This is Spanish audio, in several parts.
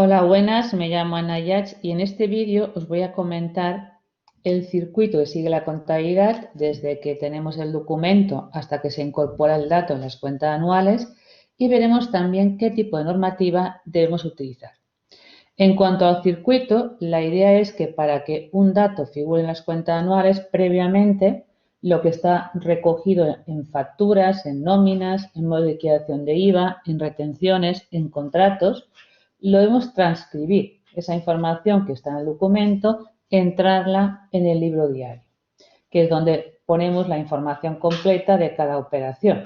Hola, buenas, me llamo Ana Yach y en este vídeo os voy a comentar el circuito que sigue la contabilidad desde que tenemos el documento hasta que se incorpora el dato en las cuentas anuales y veremos también qué tipo de normativa debemos utilizar. En cuanto al circuito, la idea es que para que un dato figure en las cuentas anuales, previamente lo que está recogido en facturas, en nóminas, en modo de liquidación de IVA, en retenciones, en contratos, lo debemos transcribir, esa información que está en el documento, entrarla en el libro diario, que es donde ponemos la información completa de cada operación.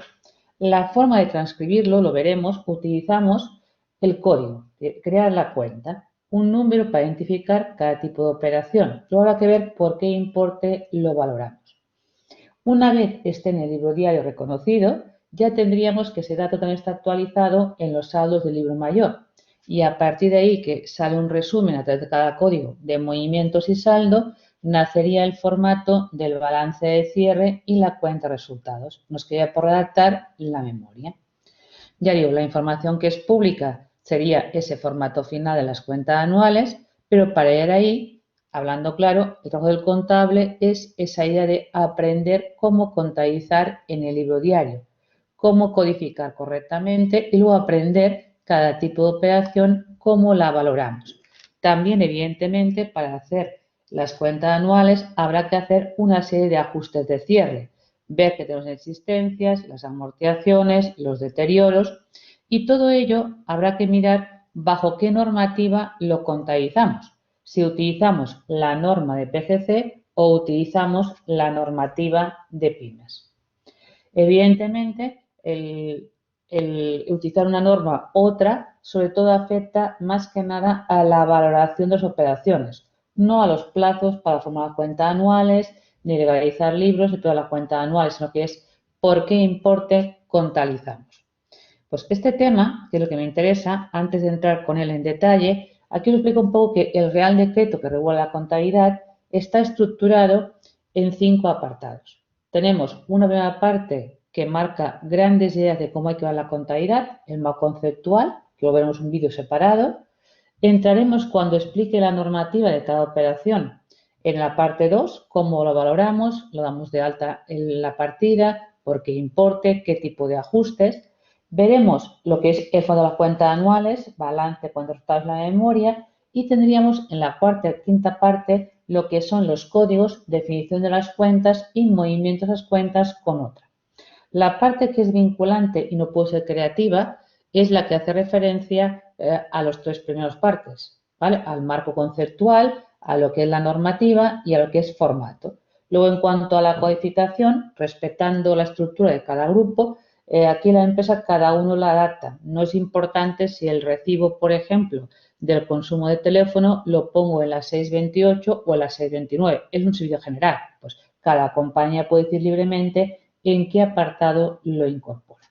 La forma de transcribirlo, lo veremos, utilizamos el código, crear la cuenta, un número para identificar cada tipo de operación. Luego habrá que ver por qué importe lo valoramos. Una vez esté en el libro diario reconocido, ya tendríamos que ese dato también está actualizado en los saldos del libro mayor. Y a partir de ahí, que sale un resumen a través de cada código de movimientos y saldo, nacería el formato del balance de cierre y la cuenta de resultados. Nos queda por redactar la memoria. Ya digo, la información que es pública sería ese formato final de las cuentas anuales, pero para llegar ahí, hablando claro, el trabajo del contable es esa idea de aprender cómo contabilizar en el libro diario, cómo codificar correctamente y luego aprender cada tipo de operación, cómo la valoramos. También, evidentemente, para hacer las cuentas anuales habrá que hacer una serie de ajustes de cierre, ver que tenemos existencias, las amortizaciones, los deterioros y todo ello habrá que mirar bajo qué normativa lo contabilizamos. Si utilizamos la norma de PGC o utilizamos la normativa de pymes. Evidentemente, el utilizar una norma u otra, sobre todo afecta más que nada a la valoración de las operaciones, no a los plazos para formar cuentas anuales, ni legalizar libros y todas las cuentas anuales, sino que es por qué importe contabilizamos. Pues este tema, que es lo que me interesa, antes de entrar con él en detalle, aquí os explico un poco que el Real Decreto que regula la contabilidad está estructurado en 5 apartados. Tenemos una primera parte que marca grandes ideas de cómo hay que ver la contabilidad, el marco conceptual, que lo veremos en un vídeo separado. Entraremos cuando explique la normativa de cada operación en la parte 2, cómo lo valoramos, lo damos de alta en la partida, por qué importe, qué tipo de ajustes. Veremos lo que es el fondo de las cuentas anuales, balance, cuentas resultados, la memoria, y tendríamos en la cuarta y quinta parte lo que son los códigos, definición de las cuentas y movimientos de las cuentas con otra. La parte que es vinculante y no puede ser creativa es la que hace referencia a los 3 primeros partes, ¿vale? Al marco conceptual, a lo que es la normativa y a lo que es formato. Luego, en cuanto a la codificación, respetando la estructura de cada grupo, aquí la empresa cada uno la adapta. No es importante si el recibo, por ejemplo, del consumo de teléfono lo pongo en la 628 o en la 629. Es un servicio general. Pues cada compañía puede decir libremente en qué apartado lo incorpora.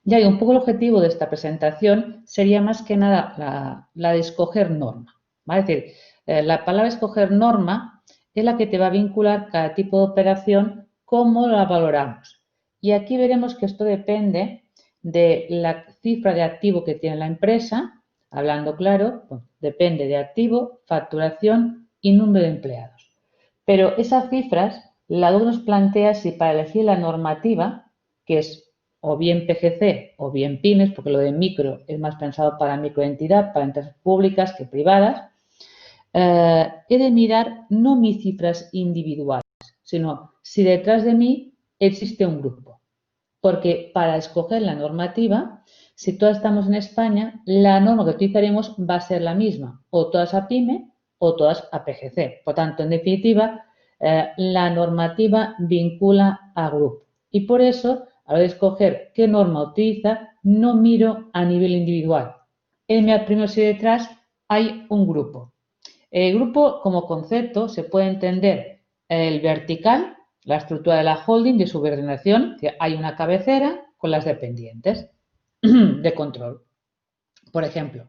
Ya que un poco el objetivo de esta presentación sería más que nada la de escoger norma. ¿Vale? Es decir, la palabra escoger norma es la que te va a vincular cada tipo de operación, cómo la valoramos. Y aquí veremos que esto depende de la cifra de activo que tiene la empresa, hablando claro, pues, depende de activo, facturación y número de empleados. Pero esas cifras, la DOC nos plantea si para elegir la normativa, que es o bien PGC o bien pymes, porque lo de micro es más pensado para microentidad, para empresas públicas que privadas, he de mirar no mis cifras individuales, sino si detrás de mí existe un grupo. Porque para escoger la normativa, si todas estamos en España, la norma que utilizaremos va a ser la misma, o todas a PYME o todas a PGC. Por tanto, en definitiva, la normativa vincula a grupo. Y por eso, a la hora de escoger qué norma utiliza, no miro a nivel individual. En mi primero si detrás hay un grupo. El grupo, como concepto, se puede entender el vertical, la estructura de la holding de subordinación, que hay una cabecera con las dependientes de control. Por ejemplo,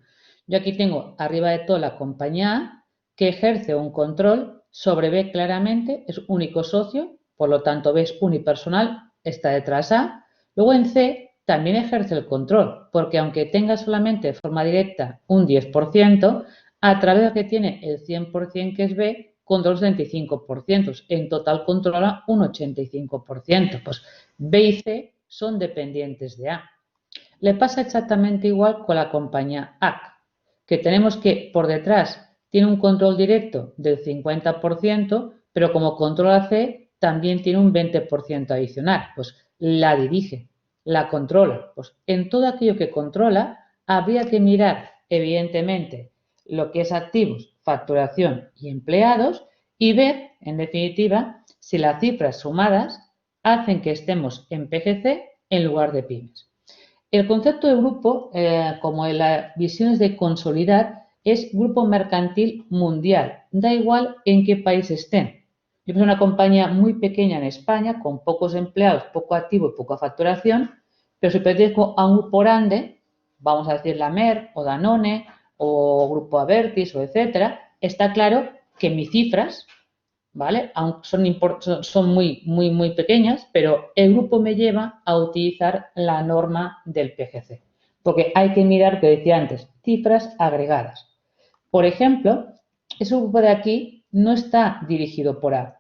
yo aquí tengo arriba de todo la compañía A, que ejerce un control sobre B claramente, es único socio, por lo tanto B es unipersonal, está detrás A. Luego en C también ejerce el control, porque aunque tenga solamente de forma directa un 10%, a través de lo que tiene el 100% que es B, controla el 75%. En total controla un 85%. Pues B y C son dependientes de A. Le pasa exactamente igual con la compañía AC, que tenemos que por detrás tiene un control directo del 50%, pero como controla C, también tiene un 20% adicional. Pues la dirige, la controla. Pues en todo aquello que controla, habría que mirar, evidentemente, lo que es activos, facturación y empleados y ver, en definitiva, si las cifras sumadas hacen que estemos en PGC en lugar de pymes. El concepto de grupo, como en las visiones de consolidar, es grupo mercantil mundial. Da igual en qué país estén. Yo soy una compañía muy pequeña en España, con pocos empleados, poco activo y poca facturación, pero si pertenezco a un grupo grande, vamos a decir la Merck o Danone o Grupo Abertis o etcétera, está claro que mis cifras, ¿vale? Aunque son muy pequeñas, pero el grupo me lleva a utilizar la norma del PGC, porque hay que mirar, que decía antes, cifras agregadas. Por ejemplo, ese grupo de aquí no está dirigido por A,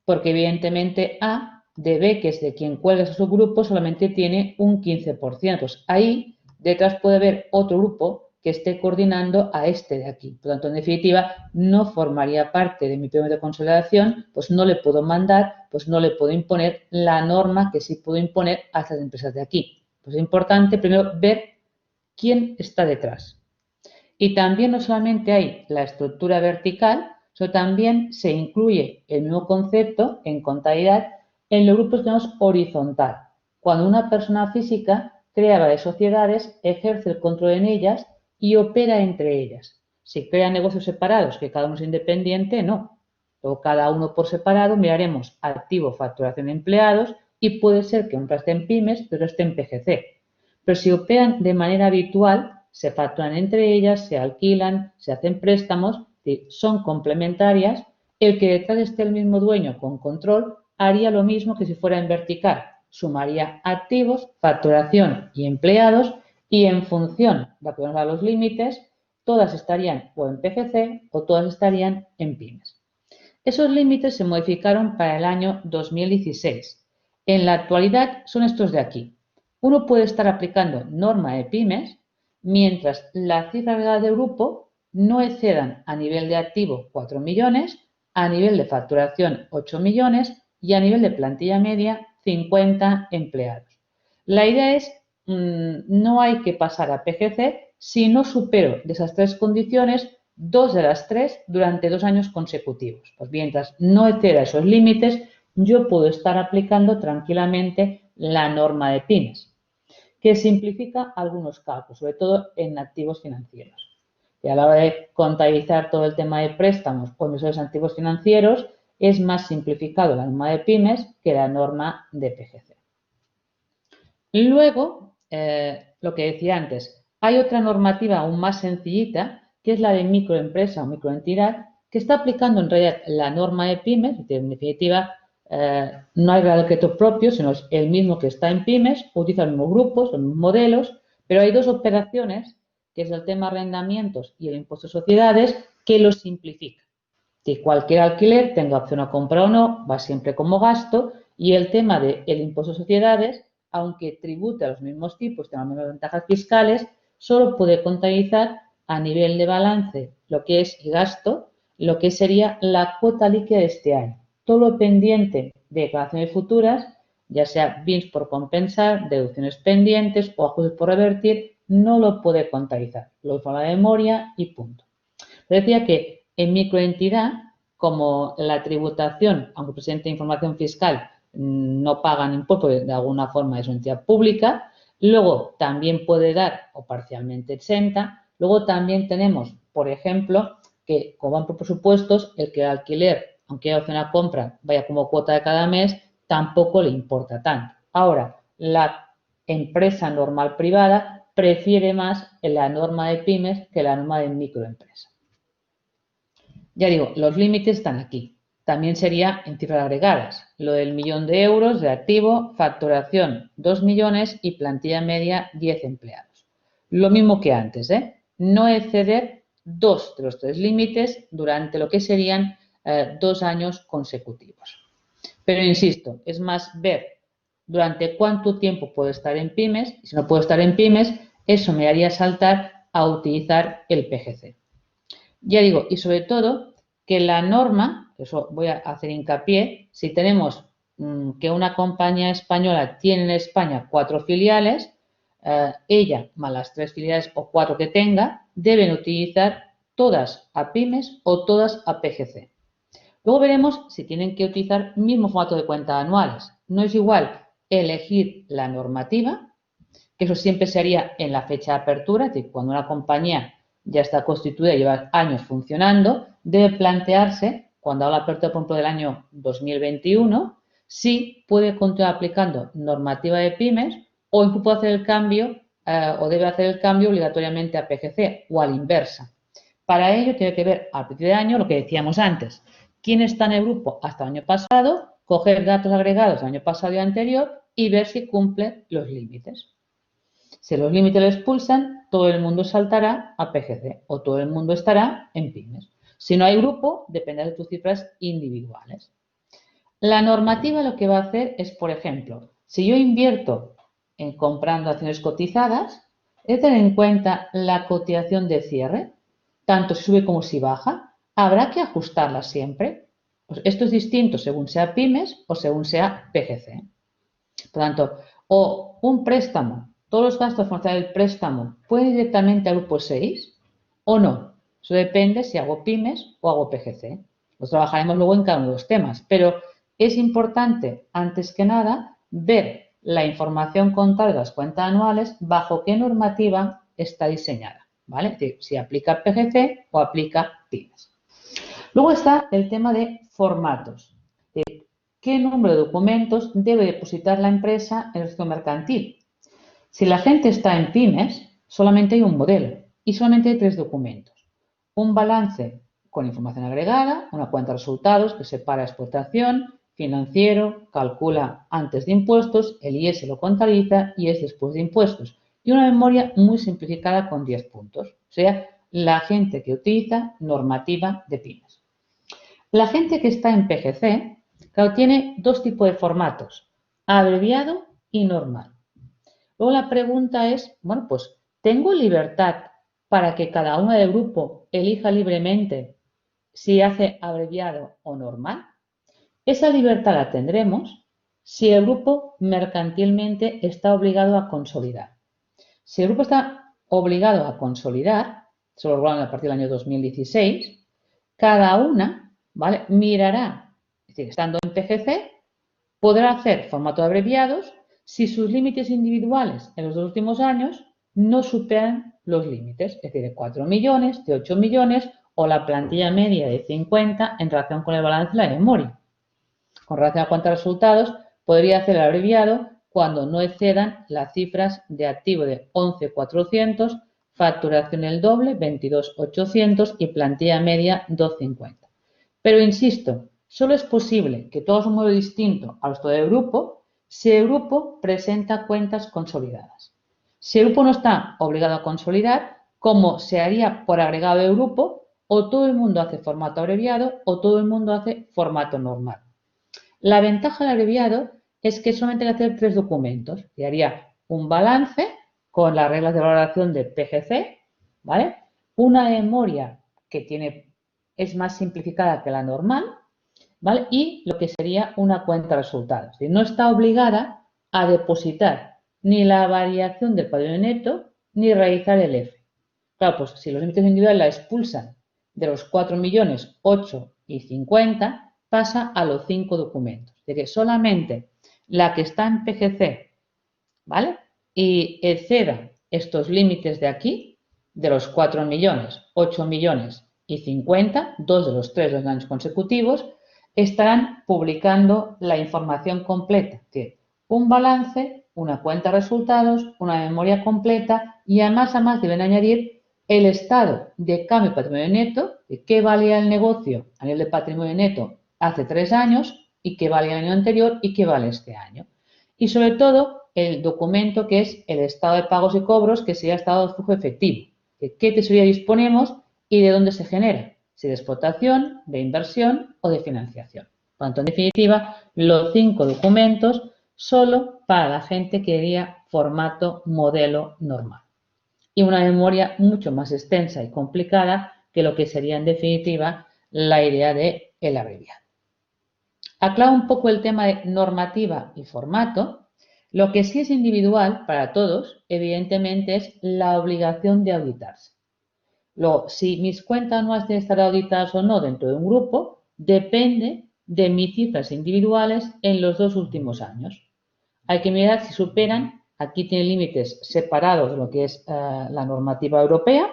porque evidentemente A de B, que es de quien cuelga su grupo, solamente tiene un 15%. Pues ahí detrás puede haber otro grupo que esté coordinando a este de aquí. Por lo tanto, en definitiva, no formaría parte de mi perímetro de consolidación, pues no le puedo mandar, pues no le puedo imponer la norma que sí puedo imponer a estas empresas de aquí. Pues es importante primero ver quién está detrás. Y también no solamente hay la estructura vertical, sino también se incluye el mismo concepto en contabilidad en los grupos que llamamos horizontal. Cuando una persona física crea varias sociedades, ejerce el control en ellas y opera entre ellas. Si crea negocios separados, que cada uno es independiente, no. O cada uno por separado miraremos activo, facturación de empleados y puede ser que una esté en pymes, pero esté en PGC. Pero si operan de manera habitual, se facturan entre ellas, se alquilan, se hacen préstamos, son complementarias. El que detrás esté el mismo dueño con control haría lo mismo que si fuera en vertical. Sumaría activos, facturación y empleados y en función de acuerdo a los límites, todas estarían o en PGC o todas estarían en pymes. Esos límites se modificaron para el año 2016. En la actualidad son estos de aquí. Uno puede estar aplicando norma de pymes mientras las cifras agregadas de grupo no excedan a nivel de activo 4 millones, a nivel de facturación 8 millones y a nivel de plantilla media 50 empleados. La idea es, no hay que pasar a PGC si no supero de esas tres condiciones 2 de las 3 durante 2 años consecutivos. Pues mientras no exceda esos límites, yo puedo estar aplicando tranquilamente la norma de pymes, que simplifica algunos cálculos, sobre todo en activos financieros. Y a la hora de contabilizar todo el tema de préstamos o emisores de activos financieros, es más simplificado la norma de pymes que la norma de PGC. Luego, lo que decía antes, hay otra normativa aún más sencillita, que es la de microempresa o microentidad, que está aplicando en realidad la norma de pymes, en definitiva, no hay real decreto propio, sino es el mismo que está en pymes, utiliza los mismos grupos, los mismos modelos, pero hay dos operaciones, que es el tema arrendamientos y el impuesto de sociedades, que lo simplifica. Que cualquier alquiler, tenga opción a compra o no, va siempre como gasto, y el tema del impuesto de sociedades, aunque tribute a los mismos tipos, tenga las mismas ventajas fiscales, solo puede contabilizar a nivel de balance lo que es gasto, lo que sería la cuota líquida de este año. Todo lo pendiente de declaraciones futuras, ya sea bienes por compensar, deducciones pendientes o ajustes por revertir, no lo puede contabilizar. Lo usa la memoria y punto. Decía que en microentidad, como la tributación, aunque presente información fiscal, no pagan impuestos de alguna forma es una entidad pública, luego también puede dar o parcialmente exenta, luego también tenemos, por ejemplo, que como van por presupuestos, el que el alquiler, aunque haya opción a compra, vaya como cuota de cada mes, tampoco le importa tanto. Ahora, la empresa normal privada prefiere más la norma de pymes que la norma de microempresa. Ya digo, los límites están aquí. también sería en cifras agregadas. Lo del 1.000.000 de euros de activo, facturación 2 millones y plantilla media 10 empleados. Lo mismo que antes, no exceder 2 de los 3 límites durante lo que serían 2 años consecutivos. Pero insisto, es más ver durante cuánto tiempo puedo estar en pymes. Y si no puedo estar en pymes, eso me haría saltar a utilizar el PGC. Ya digo, y sobre todo que la norma, eso voy a hacer hincapié, si tenemos que una compañía española tiene en España 4 filiales, ella más las 3 filiales o 4 que tenga, deben utilizar todas a pymes o todas a PGC. Luego veremos si tienen que utilizar el mismo formato de cuentas anuales. No es igual elegir la normativa, que eso siempre se haría en la fecha de apertura, es decir, cuando una compañía ya está constituida y lleva años funcionando, debe plantearse, cuando haga la apertura, por ejemplo, del año 2021, si puede continuar aplicando normativa de pymes o incluso puede hacer el cambio o debe hacer el cambio obligatoriamente a PGC o a la inversa. Para ello tiene que ver a partir de año lo que decíamos antes, quién está en el grupo hasta el año pasado, coger datos agregados del año pasado y anterior y ver si cumple los límites. Si los límites lo expulsan, todo el mundo saltará a PGC o todo el mundo estará en pymes. Si no hay grupo, depende de tus cifras individuales. La normativa lo que va a hacer es, por ejemplo, si yo invierto en comprando acciones cotizadas, he de tener en cuenta la cotización de cierre, tanto si sube como si baja, habrá que ajustarla siempre. Pues esto es distinto según sea pymes o según sea PGC. Por lo tanto, o un préstamo, todos los gastos funcionales del préstamo pueden ir directamente al grupo 6 o no. Eso depende si hago pymes o hago PGC. Lo trabajaremos luego en cada uno de los temas, pero es importante, antes que nada, ver la información contable de las cuentas anuales bajo qué normativa está diseñada, ¿vale? Es decir, si aplica PGC o aplica pymes. Luego está el tema de formatos. ¿Qué número de documentos debe depositar la empresa en el registro mercantil? Si la gente está en pymes, solamente hay un modelo y solamente hay 3 documentos. Un balance con información agregada, una cuenta de resultados que separa explotación, financiero, calcula antes de impuestos, el IES lo contabiliza y es después de impuestos. Y una memoria muy simplificada con 10 puntos. O sea, la gente que utiliza normativa de pymes. La gente que está en PGC, claro, tiene 2 tipos de formatos, abreviado y normal. Luego la pregunta es, bueno, pues, ¿tengo libertad para que cada uno del grupo elija libremente si hace abreviado o normal? Esa libertad la tendremos si el grupo mercantilmente está obligado a consolidar. Si el grupo está obligado a consolidar, se lo regularon a partir del año 2016, cada una, ¿vale?, mirará, es decir, estando en PGC, podrá hacer formato de abreviados si sus límites individuales en los 2 últimos años no superan los límites, es decir, de 4 millones, de 8 millones o la plantilla media de 50 en relación con el balance de la memoria. Con relación a cuenta de resultados, podría hacer el abreviado cuando no excedan las cifras de activo de 11.400, facturación el doble, 22.800 y plantilla media 2.50. Pero insisto, solo es posible que todo es un modelo distinto al resto del grupo si el grupo presenta cuentas consolidadas. Si el grupo no está obligado a consolidar, como se haría por agregado del grupo, o todo el mundo hace formato abreviado o todo el mundo hace formato normal. La ventaja del abreviado es que solamente hay que hacer 3 documentos. Y haría un balance con las reglas de valoración de PGC, ¿vale? Una memoria que es más simplificada que la normal, ¿vale? Y lo que sería una cuenta de resultados. Es decir, no está obligada a depositar ni la variación del patrimonio neto ni realizar el F. Claro, pues si los límites individuales la expulsan de los 4 millones, 8 y 50, pasa a los 5 documentos. De que solamente la que está en PGC, ¿vale?, y exceda estos límites de aquí, de los 4 millones, 8 millones y 50, 2 de los 3 años consecutivos, estarán publicando la información completa, es decir, un balance, una cuenta de resultados, una memoria completa y además deben añadir el estado de cambio de patrimonio neto, de qué valía el negocio a nivel de patrimonio neto hace 3 años y qué vale el año anterior y qué vale este año. Y sobre todo el documento que es el estado de pagos y cobros, que sería estado de flujo efectivo. De qué tesorería disponemos y de dónde se genera, si de explotación, de inversión o de financiación. Por tanto, en definitiva, los 5 documentos solo para la gente que quería formato modelo normal. Y una memoria mucho más extensa y complicada que lo que sería en definitiva la idea de el abreviado. Aclaro un poco el tema de normativa y formato. Lo que sí es individual para todos, evidentemente, es la obligación de auditarse. Luego, si mis cuentas anuales tienen que estar auditadas o no dentro de un grupo, depende de mis cifras individuales en los 2 últimos años. Hay que mirar si superan, aquí tiene límites separados de lo que es la normativa europea,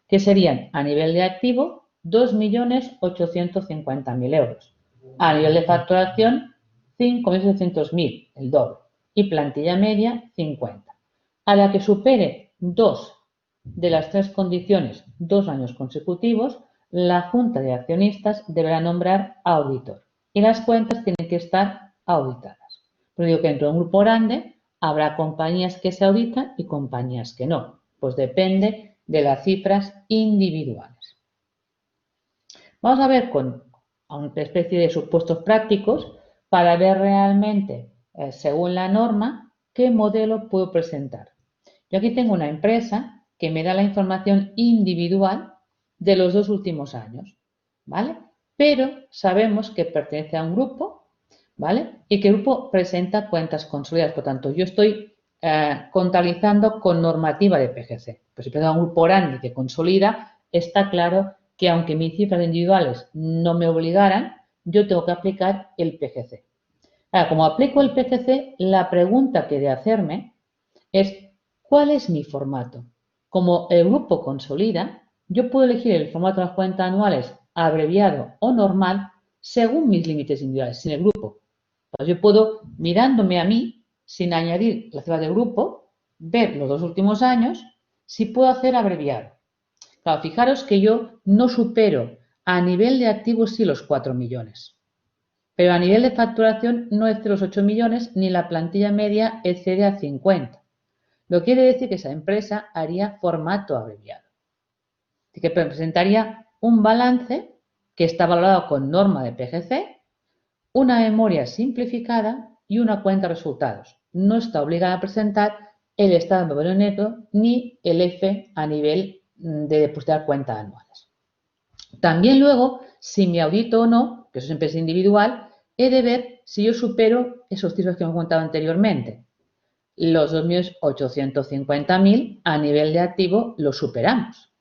que serían a nivel de activo 2.850.000 euros. A nivel de facturación, 5.700.000, el doble. Y plantilla media, 50. A la que supere 2 de las 3 condiciones 2 años consecutivos, la Junta de Accionistas deberá nombrar auditor. Y las cuentas tienen que estar auditadas. Pero digo que dentro de un grupo grande habrá compañías que se auditan y compañías que no. Pues depende de las cifras individuales. Vamos a ver con una especie de supuestos prácticos para ver realmente, según la norma, qué modelo puedo presentar. Yo aquí tengo una empresa que me da la información individual de los 2 últimos años, ¿vale? Pero sabemos que pertenece a un grupo, ¿vale? Y que el grupo presenta cuentas consolidadas. Por tanto, yo estoy contabilizando con normativa de PGC. Pues si pertenece a un grupo grande que consolida, está claro que aunque mis cifras individuales no me obligaran, yo tengo que aplicar el PGC. Ahora, como aplico el PGC, la pregunta que he de hacerme es ¿cuál es mi formato? Como el grupo consolida, yo puedo elegir el formato de las cuentas anuales abreviado o normal según mis límites individuales, sin el grupo. Pues yo puedo, mirándome a mí, sin añadir la cifra del grupo, ver los 2 últimos años, si puedo hacer abreviado. Claro, fijaros que yo no supero a nivel de activos sí los 4 millones, pero a nivel de facturación no excede los 8 millones ni la plantilla media excede a 50. Lo que quiere decir que esa empresa haría formato abreviado. Así que presentaría un balance que está valorado con norma de PGC, una memoria simplificada y una cuenta de resultados. No está obligada a presentar el estado de patrimonio neto ni el F a nivel de depositar cuentas anuales. También luego, si me audito o no, que eso siempre es individual, he de ver si yo supero esos cifras que hemos contado anteriormente. Los 2.850.000 a nivel de activo los superamos.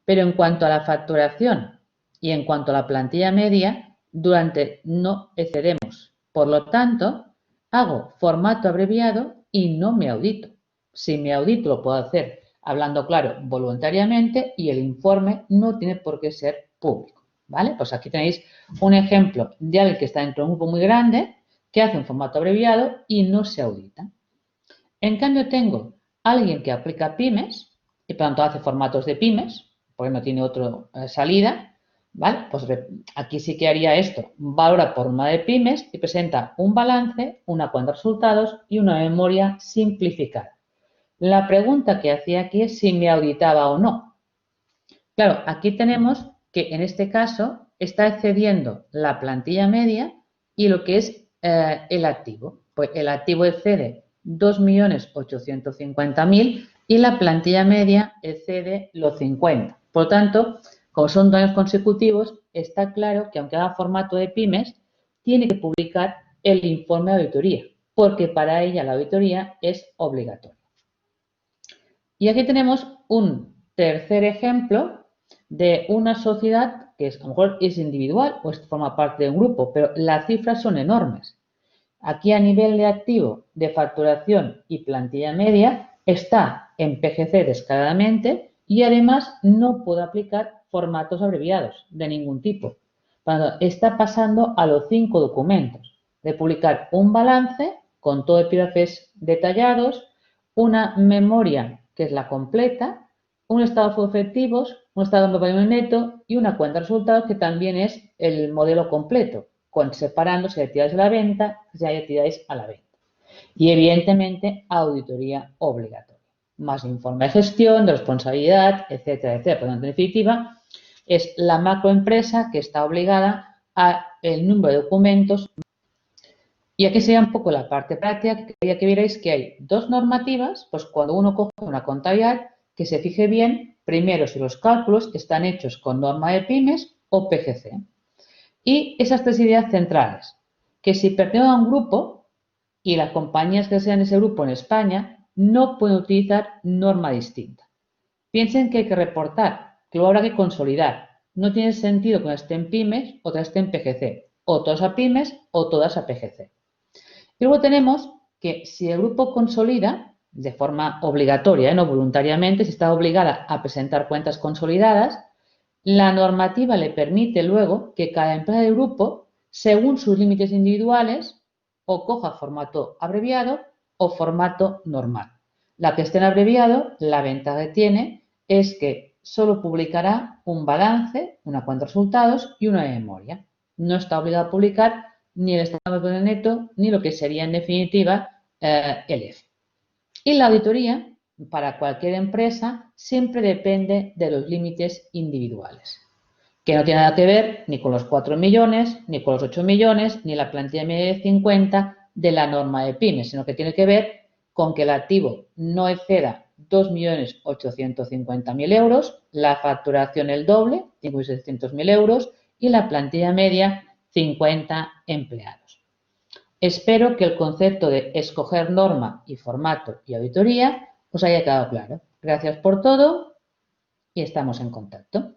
Pero en cuanto a la facturación y en cuanto a la plantilla media, durante no excedemos. Por lo tanto, hago formato abreviado y no me audito. Si me audito lo puedo hacer hablando claro voluntariamente y el informe no tiene por qué ser público. ¿Vale? Pues aquí tenéis un ejemplo de alguien que está dentro de un grupo muy grande que hace un formato abreviado y no se audita. En cambio, tengo alguien que aplica pymes y por lo tanto hace formatos de pymes, porque no tiene otra salida, ¿vale? Pues aquí sí que haría esto, valora por norma de pymes y presenta un balance, una cuenta de resultados y una memoria simplificada. La pregunta que hacía aquí es si me auditaba o no. Claro, aquí tenemos que en este caso está excediendo la plantilla media y lo que es el activo. Pues el activo excede 2.850.000 y la plantilla media excede los 50. Por lo tanto, como son 2 años consecutivos, está claro que aunque haga formato de pymes, tiene que publicar el informe de auditoría, porque para ella la auditoría es obligatoria. Y aquí tenemos un tercer ejemplo de una sociedad que a lo mejor es individual o forma parte de un grupo, pero las cifras son enormes. Aquí a nivel de activo, de facturación y plantilla media está en PGC descaradamente y además no puedo aplicar formatos abreviados de ningún tipo. Cuando está pasando a los 5 documentos de publicar un balance con todo epígrafes detallados, una memoria que es la completa, un estado de efectivos, un estado de patrimonio neto y una cuenta de resultados que también es el modelo completo. separando si hay actividades a la venta, si hay actividades a la venta. Y, evidentemente, auditoría obligatoria. Más informe de gestión, de responsabilidad, etcétera, etcétera. Por lo tanto, en definitiva, es la macroempresa que está obligada a el número de documentos. Y aquí sería un poco la parte práctica, que quería que vierais que hay dos normativas, pues cuando uno coge una contabilidad, que se fije bien, primero, si los cálculos están hechos con norma de pymes o PGC. Y esas tres ideas centrales, que si pertenecen a un grupo y las compañías que sean ese grupo en España no pueden utilizar norma distinta. Piensen que hay que reportar, que luego habrá que consolidar. No tiene sentido que una esté en pymes, otra esté en PGC, o todas a pymes o todas a PGC. Y luego tenemos que si el grupo consolida, de forma obligatoria, no voluntariamente, si está obligada a presentar cuentas consolidadas, la normativa le permite luego que cada empresa del grupo, según sus límites individuales, o coja formato abreviado o formato normal. La que esté en abreviado, la ventaja que tiene es que solo publicará un balance, una cuenta de resultados y una de memoria. No está obligado a publicar ni el estado de neto ni lo que sería en definitiva el EF. Y la auditoría, para cualquier empresa, siempre depende de los límites individuales, que no tiene nada que ver ni con los 4 millones, ni con los 8 millones, ni la plantilla media de 50 de la norma de pymes, sino que tiene que ver con que el activo no exceda 2.850.000 euros, la facturación el doble, 5.600.000 euros, y la plantilla media 50 empleados. Espero que el concepto de escoger norma y formato y auditoría os haya quedado claro. Gracias por todo y estamos en contacto.